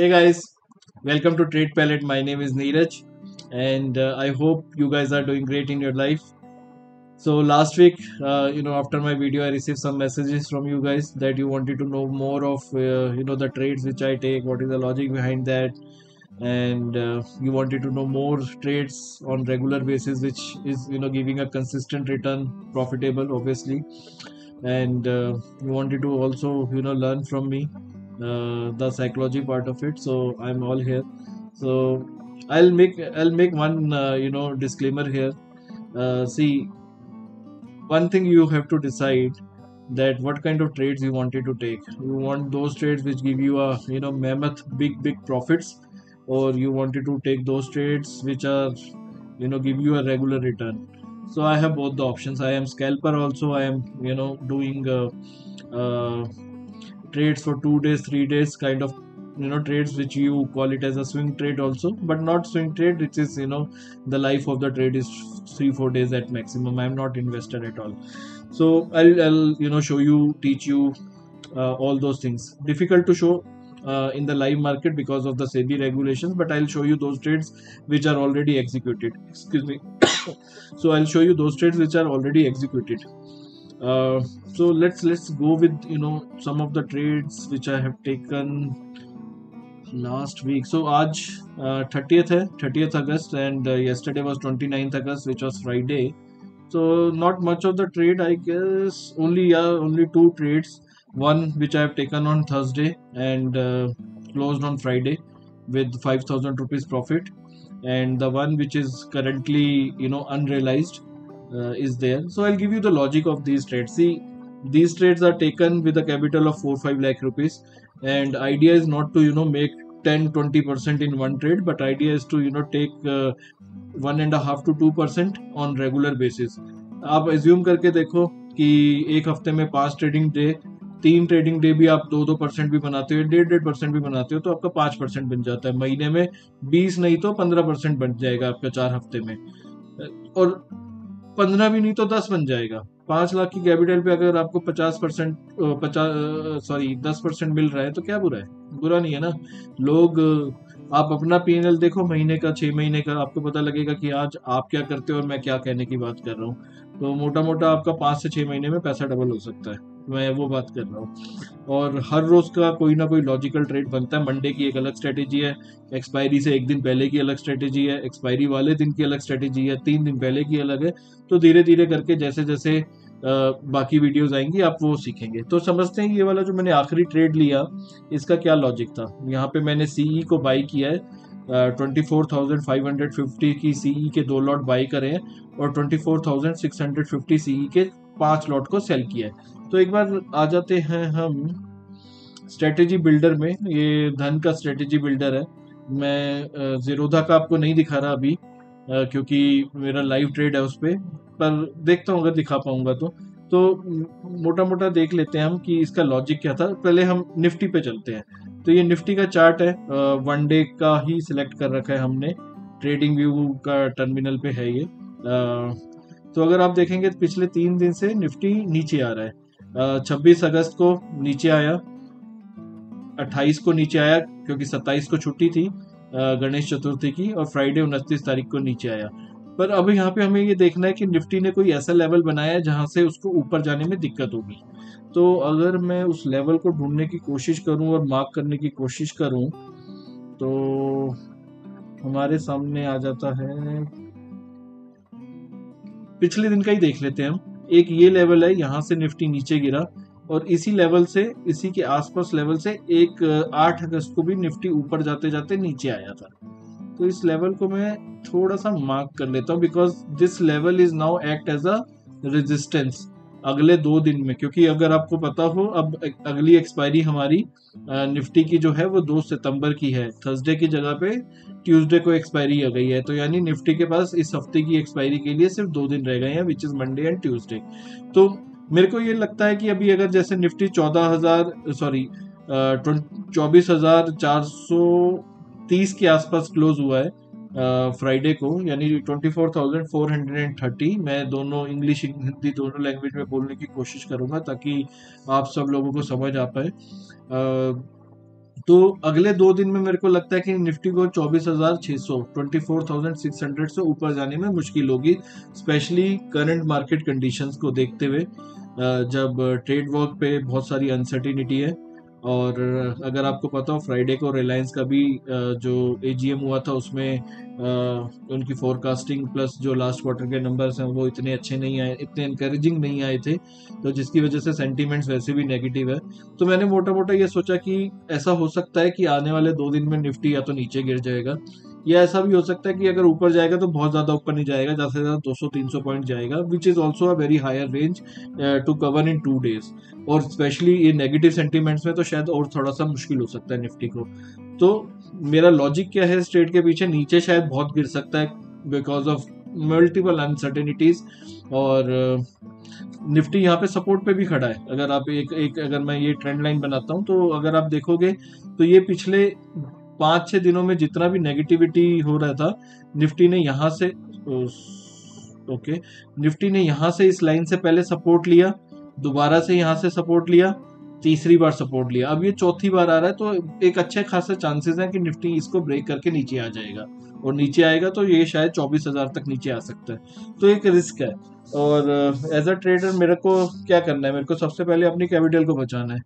Hey guys, welcome to Trade Palette. My name is Neeraj, and I hope you guys are doing great in your life. So last week, after my video, I received some messages from you guys that you wanted to know more of, the trades which I take, what is the logic behind that, and you wanted to know more trades on regular basis, which is, giving a consistent return, profitable, obviously, and you wanted to also, learn from me the psychology part of it. So I'm all here. So I'll make one disclaimer here. See, one thing you have to decide that what kind of trades you wanted to take. You want those trades which give you a mammoth big profits, or you wanted to take those trades which are give you a regular return. So I have both the options. I am scalper also. I am doing uh, trades for 2 days, 3 days, kind of trades which you call it as a swing trade also, but not swing trade, which is the life of the trade is 3 4 days at maximum. I'm not invested at all. So I'll show you, teach you all those things. Difficult to show in the live market because of the SEBI regulations, but I'll show you those trades which are already executed. Excuse me. So I'll show you those trades which are already executed. uh, so let's go with some of the trades which I have taken last week. So आज 30th है, 30th August, and yesterday was 29th August, which was Friday. So not much of the trade, I guess. Only two trades. One which I have taken on Thursday and closed on Friday with 5,000 rupees profit, and the one which is currently unrealized is there. So I'll give you the logic of these trades. See, these trades are taken with a capital of 4 5 lakh rupees, and idea is not to make 10 20% in one trade, but idea is to take 1.5 to 2% on regular basis. आप assume करके देखो कि एक हफ्ते में 5 trading day, 3 trading day भी आप 2% भी बनाते हो, 1.5% भी बनाते हो, तो आपका 5% बन जाता है. महीने में 20 नहीं तो 15% बन जाएगा आपका 4 हफ्ते में, और 15 भी नहीं तो 10 बन जाएगा. 5 लाख की कैपिटल पे अगर आपको 50% 10% मिल रहा है तो क्या बुरा है? बुरा नहीं है ना. लोग आप अपना पीएनएल देखो, महीने का, 6 महीने का, आपको पता लगेगा कि आज आप क्या करते हो और मैं क्या कहने की बात कर रहा हूँ. तो मोटा मोटा आपका 5 से 6 महीने में पैसा डबल हो सकता है. मैं वो बात कर रहा हूँ. और हर रोज का कोई ना कोई लॉजिकल ट्रेड बनता है. मंडे की एक अलग स्ट्रेटेजी है, एक्सपायरी से एक दिन पहले की अलग स्ट्रेटेजी है, एक्सपायरी वाले दिन की अलग स्ट्रेटेजी है, 3 दिन पहले की अलग है. तो धीरे धीरे करके जैसे जैसे बाकी वीडियोस आएंगी आप वो सीखेंगे. तो समझते हैं ये वाला जो मैंने आखिरी ट्रेड लिया, इसका क्या लॉजिक था. यहाँ पे मैंने सीई को बाई किया है. 24,550 की सीई के 2 लॉट बाई करे हैं, और 24,650 सीई के 5 लॉट को सेल किया है. तो एक बार आ जाते हैं हम स्ट्रेटेजी बिल्डर में. ये धन का स्ट्रेटेजी बिल्डर है. मैं जीरोधा का आपको नहीं दिखा रहा अभी, क्योंकि मेरा लाइव ट्रेड है उस पर देखता हूँ अगर दिखा पाऊंगा तो मोटा मोटा देख लेते हैं हम कि इसका लॉजिक क्या था. पहले हम निफ्टी पे चलते हैं. तो ये निफ्टी का चार्ट है, वन डे का ही सिलेक्ट कर रखा है हमने. ट्रेडिंग व्यू का टर्मिनल पे है ये. तो अगर आप देखेंगे तो पिछले 3 दिन से निफ्टी नीचे आ रहा है. 26 अगस्त को नीचे आया, 28 को नीचे आया क्योंकि 27 को छुट्टी थी गणेश चतुर्थी की, और फ्राइडे 29 तारीख को नीचे आया. पर अब यहाँ पे हमें ये देखना है कि निफ्टी ने कोई ऐसा लेवल बनाया है जहां से उसको ऊपर जाने में दिक्कत होगी. तो अगर मैं उस लेवल को ढूंढने की कोशिश करूं और मार्क करने की कोशिश करूं, तो हमारे सामने आ जाता है, पिछले दिन का ही देख लेते हैं हम. एक ये लेवल है, यहाँ से निफ्टी नीचे गिरा, और इसी लेवल से, इसी के आसपास लेवल से एक 8 अगस्त को भी निफ्टी ऊपर जाते जाते नीचे आया था. तो इस लेवल को मैं थोड़ा सा मार्क कर लेता हूँ, because this level is now act as a resistance अगले 2 दिन में. क्योंकि अगर आपको पता हो, अब अगली एक्सपायरी हमारी निफ्टी की जो है वो 2 सितंबर की है. थर्सडे की जगह पे ट्यूसडे को एक्सपायरी आ गई है. तो यानी निफ्टी के पास इस हफ्ते की एक्सपायरी के लिए सिर्फ 2 दिन रह गए हैं, which is Monday and Tuesday. तो मेरे को ये लगता है कि अभी अगर जैसे निफ्टी 24,430 के आसपास क्लोज हुआ है फ्राइडे को, यानी 24,430. मैं दोनों इंग्लिश हिंदी दोनों लैंग्वेज में बोलने की कोशिश करूंगा ताकि आप सब लोगों को समझ आ पाए. तो अगले 2 दिन में मेरे को लगता है कि निफ्टी को 24,600 24,600 से ऊपर जाने में मुश्किल होगी, स्पेशली करंट मार्केट कंडीशंस को देखते हुए, जब ट्रेड वर्क पे बहुत सारी अनसर्टिनिटी है। और अगर आपको पता हो, फ्राइडे को रिलायंस का भी जो एजीएम हुआ था उसमें उनकी फोरकास्टिंग प्लस जो लास्ट क्वार्टर के नंबर्स हैं वो इतने अच्छे नहीं आए, इतने इनकरेजिंग नहीं आए थे, तो जिसकी वजह से सेंटीमेंट्स वैसे भी नेगेटिव है। तो मैंने मोटा मोटा ये सोचा कि ऐसा हो सकता है कि आने वाले 2 दिन में निफ्टी या तो नीचे गिर जाएगा, या ऐसा भी हो सकता है कि अगर ऊपर जाएगा तो बहुत ज्यादा ऊपर नहीं जाएगा, ज्यादा से ज्यादा 200-300 पॉइंट जाएगा, which is also a very higher range to cover in 2 days। और स्पेशली ये नेगेटिव सेंटीमेंट्स में तो शायद और थोड़ा सा मुश्किल हो सकता है निफ्टी को। तो मेरा लॉजिक क्या है इस ट्रेड के पीछे, नीचे शायद बहुत गिर सकता है बिकॉज ऑफ मल्टीपल अनसर्टेनिटीज, और निफ्टी यहाँ पे सपोर्ट पे भी खड़ा है। अगर आप एक अगर मैं ये ट्रेंड लाइन बनाता हूँ तो अगर आप देखोगे तो ये पिछले 5-6 दिनों में जितना भी नेगेटिविटी हो रहा था, निफ्टी ने यहाँ से ओके निफ्टी ने यहाँ से इस लाइन से पहले सपोर्ट लिया, दोबारा से यहाँ से सपोर्ट लिया, तीसरी बार सपोर्ट लिया, अब ये चौथी बार आ रहा है, तो एक अच्छे खासे चांसेस हैं कि निफ्टी इसको ब्रेक करके नीचे आ जाएगा, और नीचे आएगा तो ये शायद 24,000 तक नीचे आ सकता है। तो एक रिस्क है, और एज अ ट्रेडर मेरे को क्या करना है, मेरे को सबसे पहले अपनी कैपिटल को बचाना है।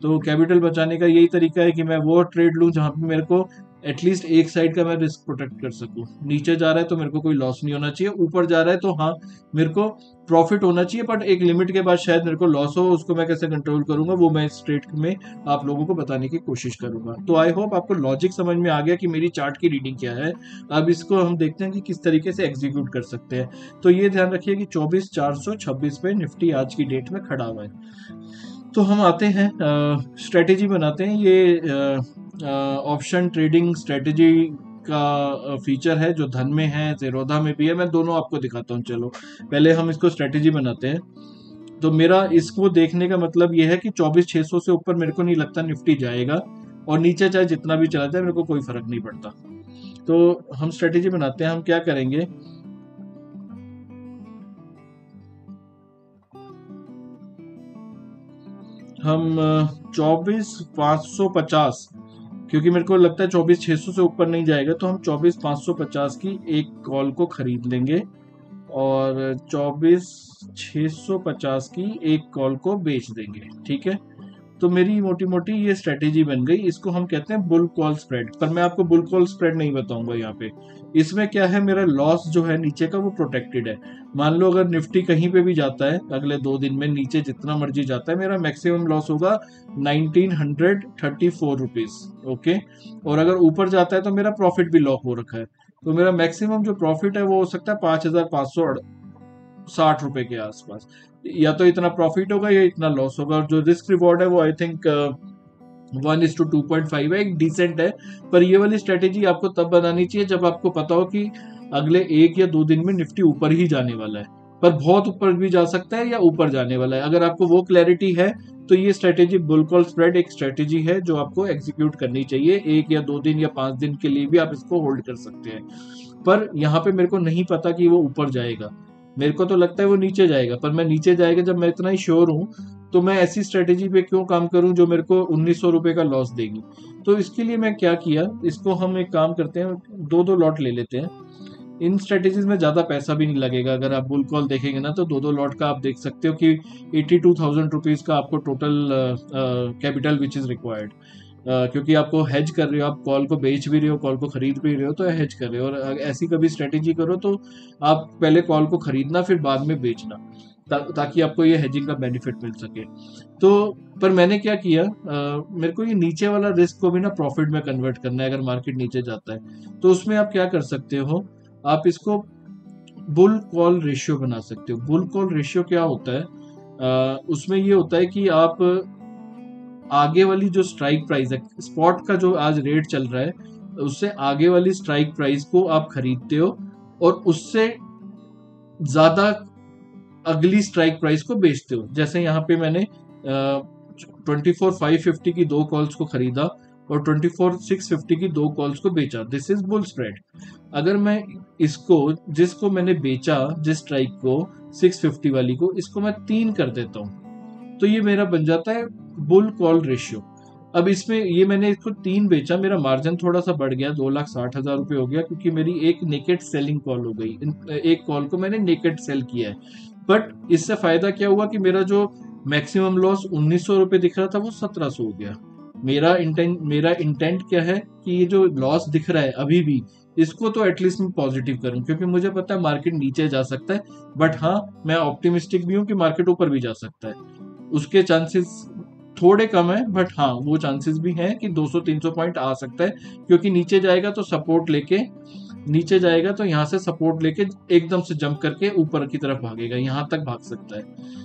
तो कैपिटल बचाने का यही तरीका है कि मैं वो ट्रेड लूँ जहाँ पे मेरे को एटलीस्ट एक साइड का मैं रिस्क प्रोटेक्ट कर सकूं। नीचे जा रहा है तो मेरे को कोई लॉस नहीं होना चाहिए, ऊपर जा रहा है तो हाँ मेरे को प्रॉफिट होना चाहिए, बट एक लिमिट के बाद शायद मेरे को लॉस हो, उसको मैं कैसे कंट्रोल करूंगा वो मैं इस ट्रेड में आप लोगों को बताने की कोशिश करूंगा। तो आई होप आपको लॉजिक समझ में आ गया कि मेरी चार्ट की रीडिंग क्या है। अब इसको हम देखते हैं कि किस तरीके से एग्जीक्यूट कर सकते हैं। तो ये ध्यान रखिए कि 24,426 पे निफ्टी आज की डेट में खड़ा हुआ है। तो हम आते हैं स्ट्रेटेजी बनाते हैं। ये ऑप्शन ट्रेडिंग स्ट्रेटेजी का फीचर है जो धन में है, ज़ेरोधा में भी है, मैं दोनों आपको दिखाता हूँ। चलो पहले हम इसको स्ट्रेटेजी बनाते हैं। तो मेरा इसको देखने का मतलब ये है कि 24,600 से ऊपर मेरे को नहीं लगता निफ्टी जाएगा, और नीचे चाहे जितना भी चला जाए मेरे को कोई फर्क नहीं पड़ता। तो हम स्ट्रेटेजी बनाते हैं। हम क्या करेंगे, हम 24,550, क्योंकि मेरे को लगता है 24,600 से ऊपर नहीं जाएगा, तो हम 24,550 की एक कॉल को खरीद लेंगे और 24,650 की एक कॉल को बेच देंगे। ठीक है, तो मेरी मोटी मोटी ये स्ट्रेटेजी बन गई। इसको हम कहते हैं बुल कॉल स्प्रेड, पर मैं आपको बुल कॉल स्प्रेड नहीं बताऊंगा यहाँ पे। इसमें क्या है, मेरा लॉस जो है नीचे का वो प्रोटेक्टेड है। मान लो अगर निफ्टी कहीं पे भी जाता है अगले 2 दिन में, नीचे जितना मर्जी जाता है, मेरा मैक्सिमम लॉस होगा 1934 रुपीज। ओके, और अगर ऊपर जाता है तो मेरा प्रॉफिट भी लॉक हो रखा है, तो मेरा मैक्सिमम जो प्रॉफिट है वो हो सकता है 5,560 रुपए के आसपास। या तो इतना प्रॉफिट होगा या इतना लॉस होगा, और जो रिस्क रिवॉर्ड है वो आई थिंक 1:2.5 है, एक डिसेंट है। पर ये वाली स्ट्रेटेजी आपको तब बनानी चाहिए जब आपको पता हो कि अगले 1 या 2 दिन में निफ्टी ऊपर ही जाने वाला है, पर बहुत ऊपर भी जा सकता है या ऊपर जाने वाला है। अगर आपको वो क्लैरिटी है तो ये स्ट्रेटेजी बुल कॉल स्प्रेड एक स्ट्रेटेजी है जो आपको एग्जीक्यूट करनी चाहिए। 1 या 2 दिन या 5 दिन के लिए भी आप इसको होल्ड कर सकते हैं। पर यहाँ पे मेरे को नहीं पता कि वो ऊपर जाएगा, मेरे को तो लगता है वो नीचे जाएगा, पर मैं नीचे जाएगा जब मैं इतना ही श्योर हूँ, तो मैं ऐसी स्ट्रेटेजी पे क्यों काम करूं जो मेरे को 1,900 रुपए का लॉस देगी। तो इसके लिए मैं क्या किया, इसको हम एक काम करते हैं, 2-2 लॉट ले लेते हैं। इन स्ट्रेटेजीज में ज्यादा पैसा भी नहीं लगेगा। अगर आप बुल कॉल देखेंगे ना तो 2-2 लॉट का आप देख सकते हो कि 82,000 रुपीज का आपको total capital which is required, क्योंकि आपको हेज कर रहे हो, आप कॉल को बेच भी रहे हो, कॉल को खरीद भी रहे हो, तो हेज कर रहे हो। और ऐसी कभी स्ट्रेटेजी करो तो आप पहले कॉल को खरीदना फिर बाद में बेचना, ताकि आपको ये हेजिंग का बेनिफिट मिल सके। तो पर मैंने क्या किया, मेरे को ये नीचे वाला रिस्क को भी ना प्रॉफिट में कन्वर्ट करना है अगर मार्केट नीचे जाता है। तो उसमें आप क्या कर सकते हो, आप इसको बुल कॉल रेशियो बना सकते हो। बुल कॉल रेशियो क्या होता है, उसमें ये होता है कि आप आगे वाली जो स्ट्राइक प्राइस है, स्पॉट का जो आज रेट चल रहा है, उससे आगे वाली स्ट्राइक प्राइस को आप खरीदते हो और उससे ज्यादा अगली स्ट्राइक प्राइस को बेचते हो। जैसे यहाँ पे मैंने 24,550 की 2 कॉल्स को खरीदा और 24,650 की 2 कॉल्स को बेचा, दिस इज बुल स्प्रेड। अगर मैं इसको, जिसको मैंने बेचा, जिस स्ट्राइक को 650 वाली को, इसको मैं 3 कर देता हूँ, तो ये मेरा बन जाता है बुल कॉल रेशियो। अब इसमें ये मैंने इसको 3 बेचा, मेरा मार्जिन थोड़ा सा बढ़ गया, 2,60,000 रुपये हो गया, क्योंकि मेरी एक नेकेड सेलिंग कॉल हो गई। एक कॉल को मैंने नेकेड सेल किया है। बट इससे फायदा क्या हुआ कि मेरा जो मैक्सिमम लॉस 1,900 रुपये दिख रहा था वो 1,700 हो गया। मेरा इंटेंट क्या है कि ये जो लॉस दिख रहा है अभी भी, इसको तो एटलीस्ट मैं पॉजिटिव करूं, क्योंकि मुझे पता है मार्केट नीचे जा सकता है। बट हाँ, मैं ऑप्टिमिस्टिक भी हूँ कि मार्केट ऊपर भी जा सकता है। उसके चांसेस थोड़े कम है, बट हाँ वो चांसेस भी हैं कि 200-300 पॉइंट आ सकता है, क्योंकि नीचे जाएगा तो सपोर्ट लेके, नीचे जाएगा तो यहाँ से सपोर्ट लेके एकदम से जंप करके ऊपर की तरफ भागेगा, यहाँ तक भाग सकता है।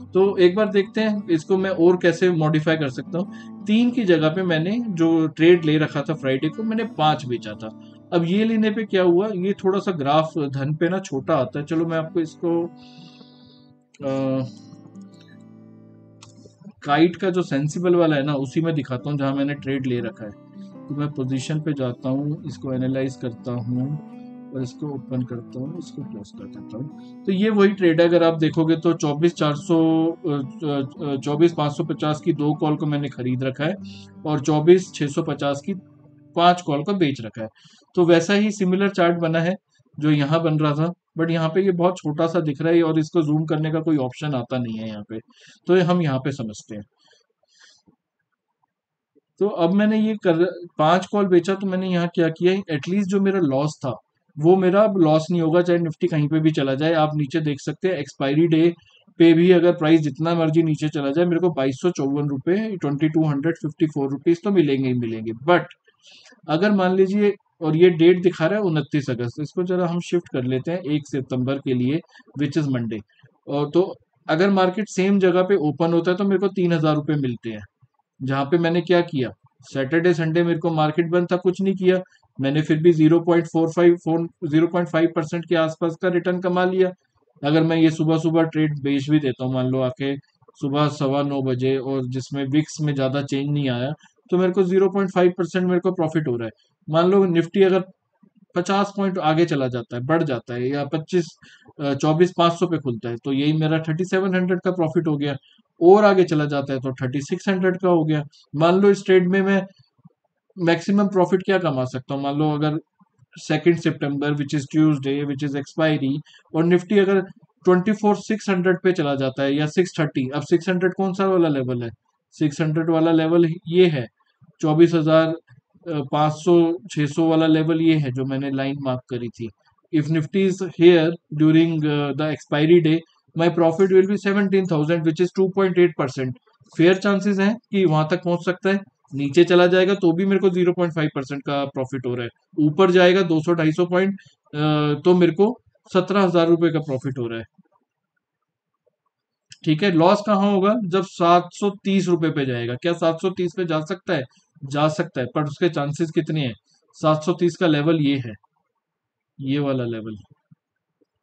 तो एक बार देखते हैं इसको मैं और कैसे मॉडिफाई कर सकता हूँ। 3 की जगह पे मैंने जो ट्रेड ले रखा था फ्राइडे को, मैंने 5 बेचा था। अब ये लेने पे क्या हुआ, ये थोड़ा सा ग्राफ धन पे ना छोटा आता है। चलो मैं आपको इसको काइट का जो सेंसिबल वाला है ना, उसी में दिखाता हूँ जहां मैंने ट्रेड ले रखा है। तो मैं पोजीशन पे जाता हूँ, इसको एनालाइज करता हूँ और इसको ओपन करता हूँ, इसको क्लोज कर देता हूँ। तो ये वही ट्रेड है। अगर आप देखोगे तो 24,550 की 2 कॉल को मैंने खरीद रखा है, और 24,650 की 5 कॉल को बेच रखा है। तो वैसा ही सिमिलर चार्ट बना है जो यहाँ बन रहा था, बट यहाँ पे ये बहुत छोटा सा दिख रहा है और इसको जूम करने का कोई ऑप्शन आता नहीं है यहाँ पे। तो ये हम यहाँ पे समझते हैं। तो अब मैंने ये कर 5 कॉल बेचा, तो मैंने यहाँ क्या किया, एटलीस्ट जो मेरा लॉस था वो मेरा अब लॉस नहीं होगा, चाहे निफ्टी कहीं पे भी चला जाए। आप नीचे देख सकते हैं एक्सपायरी डे पे भी अगर प्राइस जितना मर्जी नीचे चला जाए, मेरे को 2,254 रुपये 2,254 रुपीज तो मिलेंगे ही मिलेंगे। बट अगर मान लीजिए, और ये डेट दिखा रहा है 29 अगस्त, इसको जरा हम शिफ्ट कर लेते हैं 1 सितंबर के लिए, विच इज मंडे। और तो अगर मार्केट सेम जगह पे ओपन होता है तो मेरे को 3,000 रुपये मिलते हैं। जहाँ पे मैंने क्या किया, सैटरडे संडे मेरे को मार्केट बंद था, कुछ नहीं किया, मैंने फिर भी 0.45% के आसपास का रिटर्न कमा लिया। अगर मैं ये सुबह सुबह ट्रेड बेच भी देता हूँ, मान लो आके सुबह 9:15 बजे, और जिसमें विक्स में ज्यादा चेंज नहीं आया, तो मेरे को 0.5% मेरे को प्रॉफिट हो रहा है। मान लो निफ्टी अगर 50 पॉइंट आगे चला जाता है, बढ़ जाता है, या 24,500 पे खुलता है, तो यही मेरा 3,700 का प्रॉफिट हो गया। और आगे चला जाता है तो 3,600 का हो गया। मान लो इस ट्रेड में मैं मैक्सिमम प्रॉफिट क्या कमा सकता हूँ, मान लो अगर 2 सितंबर which is Tuesday which is expiry, और निफ्टी अगर 24,600 पे चला जाता है, या 630। अब 600 कौन सा वाला लेवल है, 600 वाला लेवल ये है, 24,500 600 वाला लेवल ये है जो मैंने लाइन मार्क करी थी। If Nifty is here during the expiry day, my profit will be 17,000 which is 2.8%। Fair chances हैं कि वहां तक पहुंच सकता है। नीचे चला जाएगा तो भी मेरे को 0.5% का प्रॉफिट हो रहा है, ऊपर जाएगा 200-250 पॉइंट तो मेरे को 17,000 रुपए का प्रॉफिट हो रहा है। ठीक है, लॉस कहाँ होगा, जब 730 रुपए पे जाएगा। क्या 730 पे जा सकता है, जा सकता है, पर उसके चांसेस कितने हैं। 730 का लेवल ये है, ये वाला लेवल।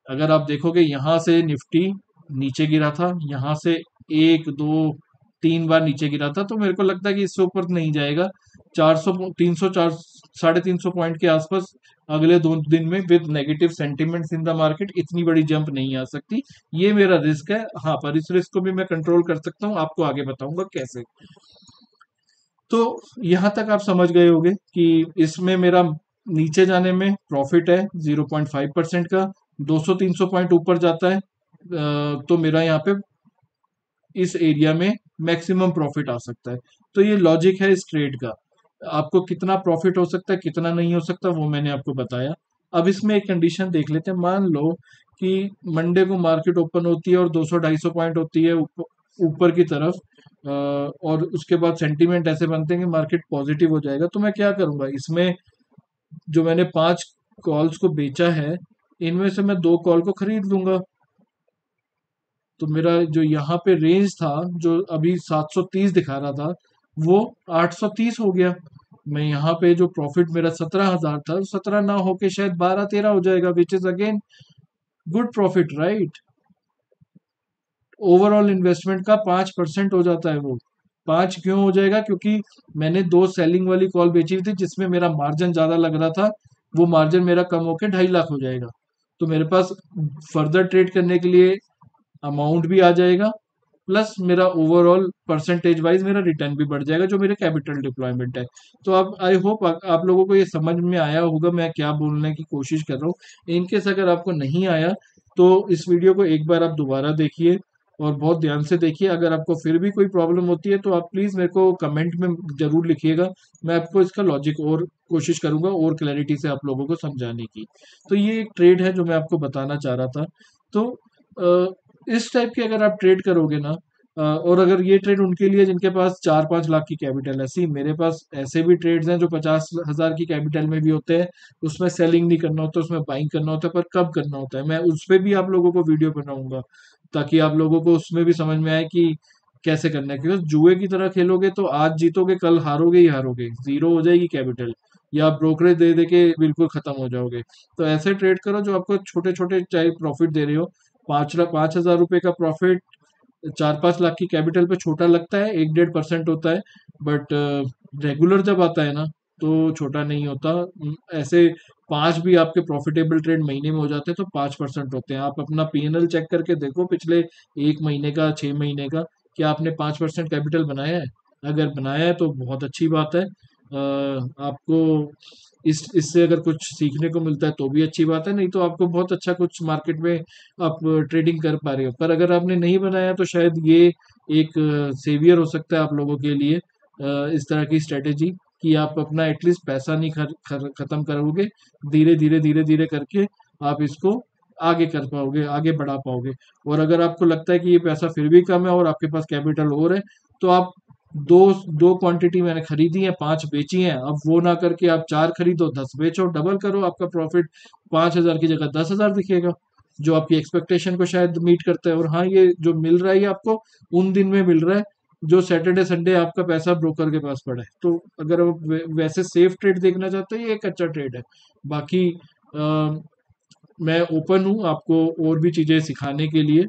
अगर आप देखोगे यहाँ से निफ्टी नीचे गिरा था, यहाँ से 1 2 3 बार नीचे गिरा था, तो मेरे को लगता है कि इससे ऊपर नहीं जाएगा। 400 300 4 350 पॉइंट के आसपास अगले 2 दिन में with negative sentiments in the market इतनी बड़ी जंप नहीं आ सकती। ये मेरा रिस्क है। हाँ, पर इस रिस्क को भी मैं कंट्रोल कर सकता हूँ, आपको आगे बताऊंगा कैसे। तो यहाँ तक आप समझ गए होंगे कि इसमें मेरा नीचे जाने में प्रॉफिट है 0.5% का। 200-300 पॉइंट ऊपर जाता है तो मेरा यहाँ पे इस एरिया में मैक्सिमम प्रॉफिट आ सकता है। तो ये लॉजिक है इस ट्रेड का। आपको कितना प्रॉफिट हो सकता है, कितना नहीं हो सकता, वो मैंने आपको बताया। अब इसमें एक कंडीशन देख लेते हैं। मान लो कि मंडे को मार्केट ओपन होती है और 200-250 पॉइंट होती है ऊपर की तरफ, और उसके बाद सेंटीमेंट ऐसे बनते हैं कि मार्केट पॉजिटिव हो जाएगा, तो मैं क्या करूंगा, इसमें जो मैंने 5 कॉल्स को बेचा है, इनमें से मैं 2 कॉल को खरीद लूंगा। तो मेरा जो यहाँ पे रेंज था, जो अभी 730 दिखा रहा था, वो 830 हो गया। मैं यहाँ पे जो प्रॉफिट मेरा 17,000 था, 17 ना होके शायद 12-13 हो जाएगा, which is again good profit, right. Overall investment का 5% हो जाता है वो। 5 क्यों हो जाएगा, क्योंकि मैंने 2 सेलिंग वाली कॉल बेची थी जिसमें मेरा मार्जिन ज्यादा लग रहा था। वो मार्जिन मेरा कम होके 2.5 लाख हो जाएगा। तो मेरे पास फर्दर ट्रेड करने के लिए अमाउंट भी आ जाएगा, प्लस मेरा ओवरऑल परसेंटेज वाइज मेरा रिटर्न भी बढ़ जाएगा जो मेरे कैपिटल डिप्लॉयमेंट है। तो अब आई होप आप लोगों को ये समझ में आया होगा मैं क्या बोलने की कोशिश कर रहा हूँ। इनकेस अगर आपको नहीं आया तो इस वीडियो को एक बार आप दोबारा देखिए और बहुत ध्यान से देखिए। अगर आपको फिर भी कोई प्रॉब्लम होती है तो आप प्लीज़ मेरे को कमेंट में ज़रूर लिखिएगा। मैं आपको इसका लॉजिक और कोशिश करूंगा और क्लैरिटी से आप लोगों को समझाने की। तो ये एक ट्रेड है जो मैं आपको बताना चाह रहा था। तो इस टाइप के अगर आप ट्रेड करोगे ना, और अगर ये ट्रेड उनके लिए जिनके पास 4-5 लाख की कैपिटल है, सी मेरे पास ऐसे भी ट्रेड्स हैं जो 50,000 की कैपिटल में भी होते हैं। उसमें सेलिंग नहीं करना होता, उसमें बाइंग करना होता है, पर कब करना होता है मैं उस पर भी आप लोगों को वीडियो बनाऊंगा ताकि आप लोगों को उसमें भी समझ में आए कि कैसे करना है। क्योंकि जुए की तरह खेलोगे तो आज जीतोगे कल हारोगे ही हारोगे, जीरो हो जाएगी कैपिटल, या आप ब्रोकरेज दे दे के बिल्कुल खत्म हो जाओगे। तो ऐसे ट्रेड करो जो आपको छोटे छोटे चाहे प्रॉफिट दे रहे हो। 5,000 रुपए का प्रॉफिट 4-5 लाख की कैपिटल पे छोटा लगता है, 1-1.5% होता है। बट रेगुलर जब आता है ना तो छोटा नहीं होता। ऐसे पांच भी आपके प्रॉफिटेबल ट्रेड महीने में हो जाते हैं तो 5% होते हैं। आप अपना पीएनएल चेक करके देखो पिछले 1 महीने का, 6 महीने का, कि आपने 5% कैपिटल बनाया है। अगर बनाया है तो बहुत अच्छी बात है। आपको इससे अगर कुछ सीखने को मिलता है तो भी अच्छी बात है, नहीं तो आपको बहुत अच्छा कुछ मार्केट में आप ट्रेडिंग कर पा रहे हो। पर अगर आपने नहीं बनाया तो शायद ये एक सेवियर हो सकता है आप लोगों के लिए, इस तरह की स्ट्रेटेजी कि आप अपना एटलीस्ट पैसा नहीं खत्म करोगे। धीरे धीरे करके आप इसको आगे कर पाओगे, आगे बढ़ा पाओगे। और अगर आपको लगता है कि ये पैसा फिर भी कम है और आपके पास कैपिटल और है तो आप दो दो क्वांटिटी मैंने खरीदी है, 5 बेची हैं, अब वो ना करके आप 4 खरीदो, 10 बेचो, डबल करो, आपका प्रॉफिट 5,000 की जगह 10,000 दिखेगा, जो आपकी एक्सपेक्टेशन को शायद मीट करता है। और हाँ, ये जो मिल रहा है ये आपको उन दिन में मिल रहा है जो सैटरडे संडे आपका पैसा ब्रोकर के पास पड़ा है। तो अगर आप वैसे सेफ ट्रेड देखना चाहते हो ये एक अच्छा ट्रेड है। बाकी मैं ओपन हूँ आपको और भी चीज़ें सिखाने के लिए।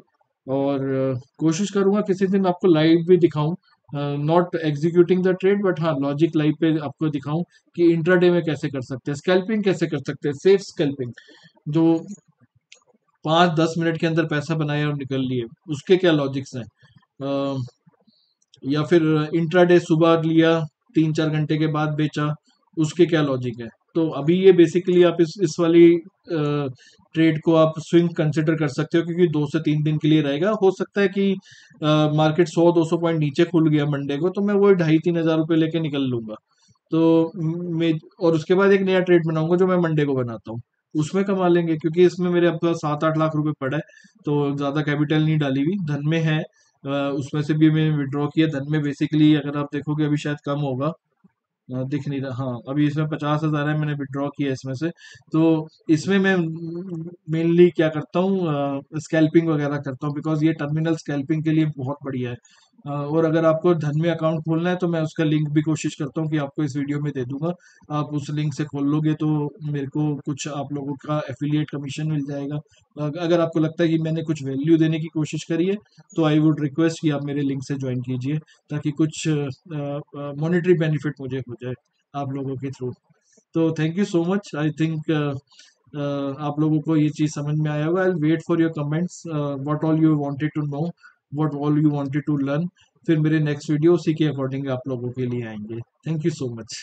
और कोशिश करूंगा किसी दिन आपको लाइव भी दिखाऊं, not executing the trade but हाँ लॉजिक लाइव पे आपको दिखाऊं कि इंट्राडे में कैसे कर सकते हैं, स्कैल्पिंग कैसे कर सकते हैं, सेफ स्कैल्पिंग जो 5-10 मिनट के अंदर पैसा बनाया और निकल लिए, उसके क्या लॉजिक्स हैं। अ, या फिर इंट्राडे सुबह लिया, 3-4 घंटे के बाद बेचा, उसके क्या लॉजिक है। तो अभी ये बेसिकली आप इस वाली ट्रेड को आप स्विंग कंसिडर कर सकते हो क्योंकि 2 से 3 दिन के लिए रहेगा। हो सकता है कि मार्केट 100-200 पॉइंट नीचे खुल गया मंडे को तो मैं वो 2,500-3,000 रुपये लेके निकल लूंगा। तो मैं और उसके बाद एक नया ट्रेड बनाऊंगा जो मैं मंडे को बनाता हूँ, उसमें कमा लेंगे क्योंकि इसमें मेरे अब 7-8 लाख रुपए पड़ा है। तो ज्यादा कैपिटल नहीं डाली हुई, धन में है। उसमें से भी मैंने विड्रॉ किया धन में। बेसिकली अगर आप देखोगे अभी शायद कम होगा, दिख नहीं रहा, हाँ अभी इसमें 50,000 है, मैंने विड्रॉ किया इसमें से। तो इसमें मैं मेनली क्या करता हूँ, स्कैल्पिंग वगैरह करता हूँ बिकॉज ये टर्मिनल स्कैल्पिंग के लिए बहुत बढ़िया है। और अगर आपको धन में अकाउंट खोलना है तो मैं उसका लिंक भी कोशिश करता हूँ कि आपको इस वीडियो में दे दूंगा। आप उस लिंक से खोल लोगे तो मेरे को कुछ आप लोगों का एफिलिएट कमीशन मिल जाएगा। अगर आपको लगता है कि मैंने कुछ वैल्यू देने की कोशिश करी है तो आई वुड रिक्वेस्ट कि आप मेरे लिंक से ज्वाइन कीजिए ताकि कुछ मॉनेटरी बेनिफिट मुझे हो जाए आप लोगों के थ्रू। तो thank you so much. I think आप लोगों को ये चीज़ समझ में आया होगा। I wait for your comments, what all you wanted to know, what all you wanted to learn. फिर मेरे नेक्स्ट वीडियो उसी के अकॉर्डिंग आप लोगों के लिए आएंगे। Thank you so much.